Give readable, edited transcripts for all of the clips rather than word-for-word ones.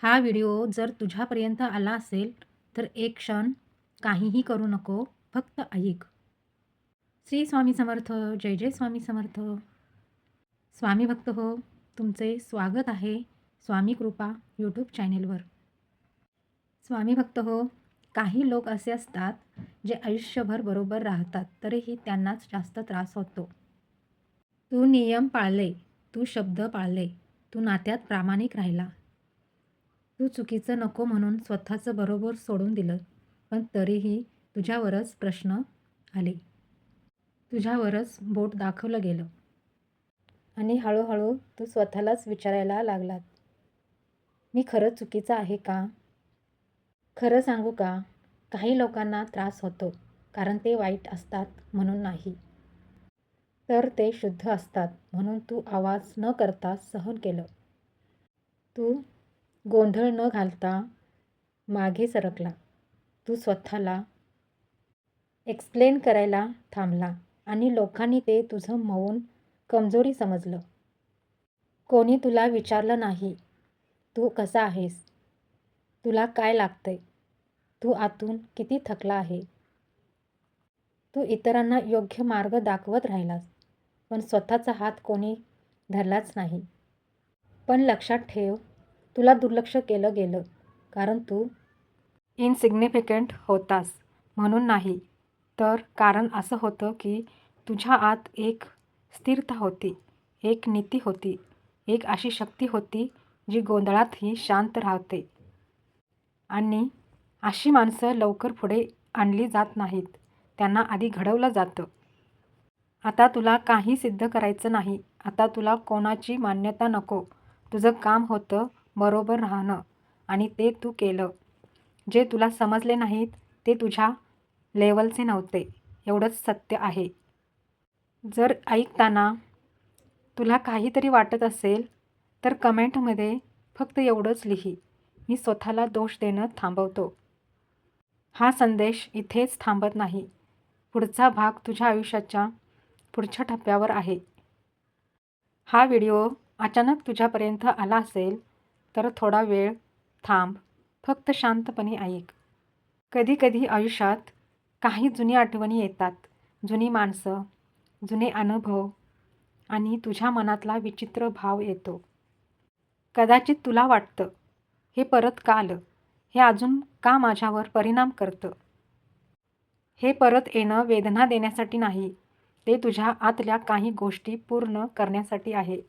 हा व्हिडिओ जर तुझ्यापर्यंत आला असेल तर एक क्षण काहीही करू नको, फक्त ऐक. श्री स्वामी समर्थ. जय जय स्वामी समर्थ. स्वामी भक्त हो, तुमचे स्वागत आहे स्वामी कृपा यूट्यूब चॅनेलवर. स्वामी भक्त हो, काही लोक असे असतात जे आयुष्यभर बरोबर राहतात तरीही त्यांनाच जास्त त्रास होतो. तू नियम पाळले, तू शब्द पाळले, तू नात्यात प्रामाणिक राहिला, तू चुकीचं नको म्हणून स्वतःचं बरोबर सोडून दिलं, पण तरीही तुझ्यावरच प्रश्न आले. तुझ्यावरच बोट दाखवलं गेलं आणि हळूहळू तू स्वतःलाच विचारायला लागलात, मी खरंच चुकीचं आहे का? खरं सांगू का? काही लोकांना त्रास होतो कारण ते वाईट असतात म्हणून नाही, तर ते शुद्ध असतात म्हणून तू आवाज न करता सहन केलं. तू गोंधळ न घालता मागे सरकला. तू स्वतःला एक्सप्लेन करायला थांबला आणि लोकांनी ते तुझं मौन कमजोरी समजलं. कोणी तुला विचारलं नाही, तू कसा आहेस? तुला काय लागतंय? तू आतून किती थकला आहे? तू इतरांना योग्य मार्ग दाखवत राहिलास, पण स्वतःचा हात कोणी धरलाच नाही. पण लक्षात ठेव, तुला दुर्लक्ष केलं गेलं कारण तू इनसिग्निफिकंट होतास म्हणून नाही, तर कारण असं होतं की तुझ्या आत एक स्थिरता होती, एक नीती होती, एक अशी शक्ती होती जी गोंधळातही शांत राहते. आणि अशी माणसं लवकर पुढे आणली जात नाहीत, त्यांना आधी घडवलं जातं. आता तुला काही सिद्ध करायचं नाही, आता तुला कोणाची मान्यता नको. तुझं काम होतं बरोबर राहणं आणि ते तू केलं. जे तुला समजले नाहीत ते तुझ्या लेवलचे नव्हते, एवढंच सत्य आहे. जर ऐकताना तुला काहीतरी वाटत असेल तर कमेंटमध्ये फक्त एवढंच लिही, मी स्वतःला दोष देणं थांबवतो. हा संदेश इथेच थांबत नाही, पुढचा भाग तुझ्या आयुष्याच्या पुढच्या टप्प्यावर आहे. हा व्हिडिओ अचानक तुझ्यापर्यंत आला असेल तर थोडा वेळ थांब, फक्त शांतपणे ऐक. कधी कधी आयुष्यात काही जुनी आठवणी येतात, जुनी माणसं, जुने अनुभव आणि तुझ्या मनातला विचित्र भाव येतो. कदाचित तुला वाटतं, हे परत का आलं? हे अजून का माझ्यावर परिणाम करतं? हे परत येणं वेदना देण्यासाठी नाही, ते तुझ्या आतल्या काही गोष्टी पूर्ण करण्यासाठी आहे.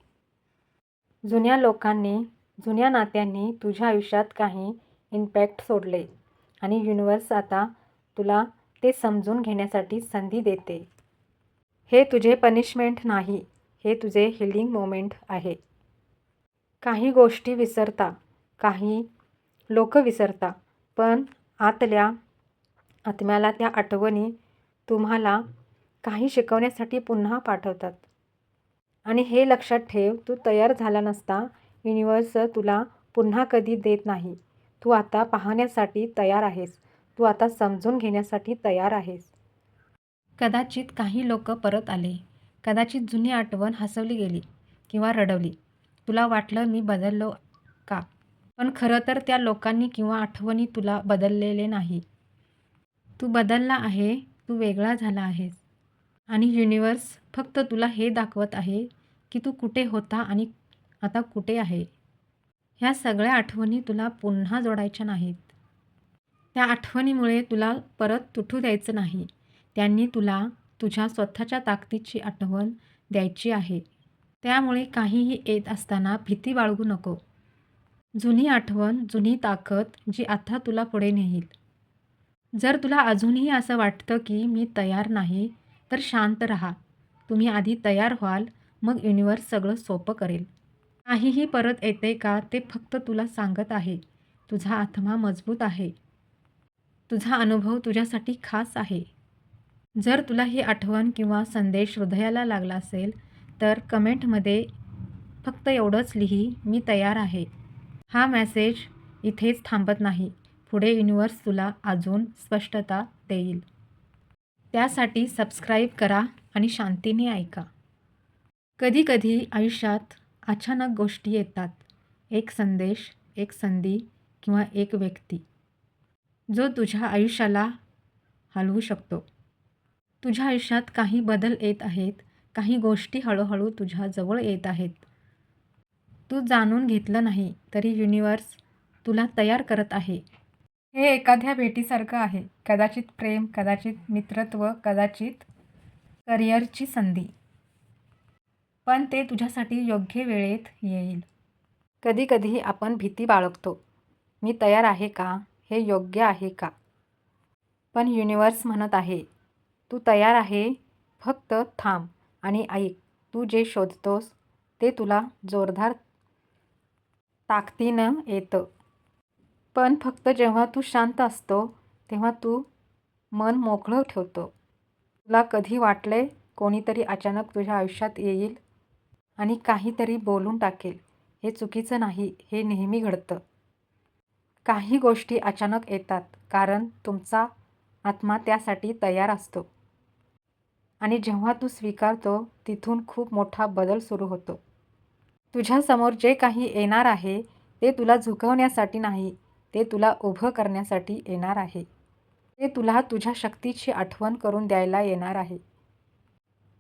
जुन्या लोकांनी, जुन्या नात्यांनी तुझ्या आयुष्यात काही इम्पॅक्ट सोडले आणि युनिवर्स आता तुला ते समजून घेण्यासाठी संधी देते. हे तुझे पनिशमेंट नाही, हे तुझे हिलिंग मोमेंट आहे. काही गोष्टी विसरता, काही लोक विसरता, पण आतल्या आत्म्याला त्या आठवणी तुम्हाला काही शिकवण्यासाठी पुन्हा पाठवतात. आणि हे लक्षात ठेव, तू तयार झाला नसता, युनिवर्स तुला पुन्हा कधी देत नाही. तू आता पाहण्यासाठी तयार आहेस, तू आता समजून घेण्यासाठी तयार आहेस. कदाचित काही लोक परत आले, कदाचित जुनी आठवण हसवली गेली किंवा रडवली. तुला वाटलं मी बदललो का? पण खरं तर त्या लोकांनी किंवा आठवणी तुला बदललेले नाही. तू बदलला आहे, तू वेगळा झाला आहेस. आणि युनिवर्स फक्त तुला हे दाखवत आहे की तू कुठे होता आणि आता कुठे आहे. ह्या सगळ्या आठवणी तुला पुन्हा जोडायच्या नाहीत. त्या आठवणीमुळे तुला परत तुटू द्यायचं नाही. त्यांनी तुला तुझ्या स्वतःच्या ताकदीची आठवण द्यायची आहे. त्यामुळे काहीही येत असताना भीती बाळगू नको. जुनी आठवण, जुनी ताकद जी आता तुला पुढे नेईल. जर तुला अजूनही असं वाटतं की मी तयार नाही, तर शांत राहा. तुम्ही आधी तयार व्हाल, मग युनिवर्स सगळं सोपं करेल. काहीही परत येते का ते फक्त तुला सांगत आहे, तुझा आत्मा मजबूत आहे. तुझा अनुभव तुझ्यासाठी खास आहे. जर तुला ही आठवण किंवा संदेश हृदयाला लागला असेल तर कमेंटमध्ये फक्त एवढंच लिही, मी तयार आहे. हा मेसेज इथेच थांबत नाही, पुढे युनिवर्स तुला अजून स्पष्टता देईल. त्यासाठी सबस्क्राईब करा आणि शांतीने ऐका. कधी कधी आयुष्यात अचानक गोष्टी येतात, एक संदेश, एक संधी किंवा एक व्यक्ती जो तुझ्या आयुष्याला हलवू शकतो. तुझ्या आयुष्यात काही बदल येत आहेत. काही गोष्टी हळूहळू तुझ्या जवळ येत आहेत. तू जाणून घेतलं नाही तरी युनिवर्स तुला तयार करत आहे. हे एखाद्या भेटीसारखं आहे. कदाचित प्रेम, कदाचित मित्रत्व, कदाचित करिअरची संधी. पण ते तुझ्यासाठी योग्य वेळेत येईल. कधी-कधी आपण भीती बाळगतो. मी तयार आहे का? हे योग्य आहे का? पण युनिवर्स म्हणत आहे, तू तयार आहे. फक्त थांब आणि ऐक. तू जे शोधतोस ते तुला जोरदार ताकदीनं येतं. पण फक्त जेव्हा तू शांत असतो, तेव्हा तू मन मोकळं ठेवतो. तुला कधी वाटलंय कोणीतरी अचानक तुझ्या आयुष्यात येईल आणि काहीतरी बोलून टाकेल? हे चुकीचं नाही, हे नेहमी घडतं. काही गोष्टी अचानक येतात कारण तुमचा आत्मा त्यासाठी तयार असतो. आणि जेव्हा तू स्वीकारतो, तिथून खूप मोठा बदल सुरू होतो. तुझ्यासमोर जे काही येणार आहे, ते तुला झुकवण्यासाठी नाही, ते तुला उभं करण्यासाठी येणार आहे. ते तुला तुझ्या शक्तीची आठवण करून द्यायला येणार आहे.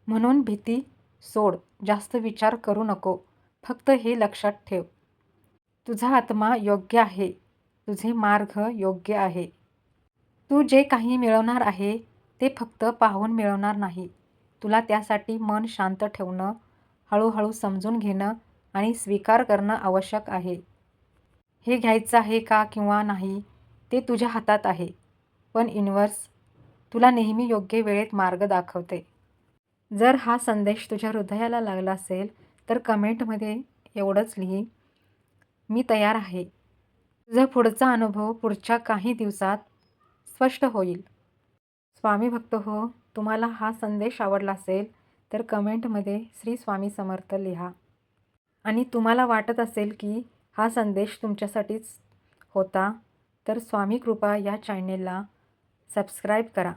म्हणून भीती सोड. जास्त विचार करू नको. फक्त हे लक्षात ठेव. तुझा आत्मा योग्य आहे. तुझे मार्ग योग्य आहे. तू जे काही मिळवणार आहे, ते फक्त पाहून मिळवणार नाही. तुला त्यासाठी मन शांत ठेवणं, हळूहळू समजून घेणं आणि स्वीकार करणं आवश्यक आहे. हे घ्यायचं आहे का किंवा नाही, ते तुझ्या हातात आहे. पण युनिव्हर्स तुला नेहमी योग्य वेळेत मार्ग दाखवते. जर हा संदेश तुझ्या हृदयाला लागला असेल, तर कमेंटमध्ये एवढंच लिही, मी तयार आहे. तुझा पुढचा अनुभव पुढच्या काही दिवसात स्पष्ट होईल. स्वामी भक्त हो, तुम्हाला हा संदेश आवडला असेल तर कमेंटमध्ये श्री स्वामी समर्थ लिहा. आणि तुम्हाला वाटत असेल की हा संदेश तुमच्यासाठीच होता, तर स्वामी कृपा या चॅनेलला सबस्क्राईब करा.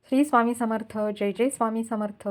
श्री स्वामी समर्थ. जय जय स्वामी समर्थ.